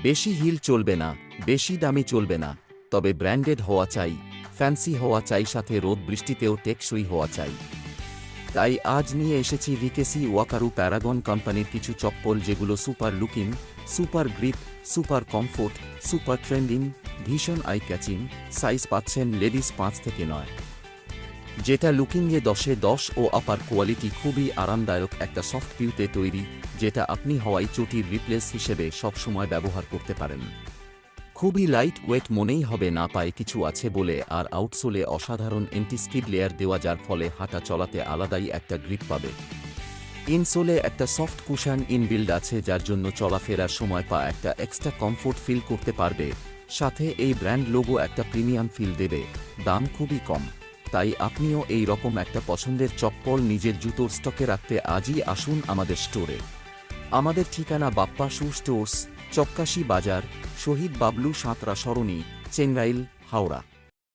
বেশি হিল চলবে না, বেশি দামি চলবে না, তবে ব্র্যান্ডেড হওয়া চাই, ফ্যান্সি হওয়া চাই, সাথে রোদ বৃষ্টিতেও টেকসই হওয়া চাই। তাই আজ নিয়ে এসেছি ভিকেসি ওয়াকারু প্যারাগন কোম্পানির কিছু চপ্পল, যেগুলো super looking, super grip, super comfort, super trending, ভীষণ আই ক্যাচিং। সাইজ পাচ্ছেন লেডিস 5 থেকে 9, যেটা লুকিংয়ে 10-এ 10 ও আপার কোয়ালিটি খুবই আরামদায়ক একটা সফট পিউতে তৈরি, যেটা আপনি হাওয়াই চটির রিপ্লেস হিসেবে সবসময় ব্যবহার করতে পারেন। খুবই লাইট ওয়েট মনেই হবে না পায়ে কিছু আছে বলে, আর আউটসোলে অসাধারণ এন্টি স্কিড লেয়ার দেওয়া, যার ফলে হাঁটা চলাতে আলাদাই একটা গ্রিপ পাবে। ইনসোলে একটা সফট কুশন ইনবিল্ড আছে, যার জন্য চলাফেরার সময় পা একটা এক্সট্রা কমফোর্ট ফিল করতে পারবে। সাথে এই ব্র্যান্ড লোগো একটা প্রিমিয়াম ফিল দেবে। দাম খুবই কম, তাই আপনিও এই রকম একটা পছন্দের চপ্পল নিজের জুতোর স্টকে রাখতে আজই আসুন আমাদের স্টোরে। আমাদের ঠিকানা বাপ্পা শু স্টোর্স, চক্কাশি বাজার, শহীদ বাবলু সাঁতরা সরণি, চেঙ্গাইল, হাওড়া।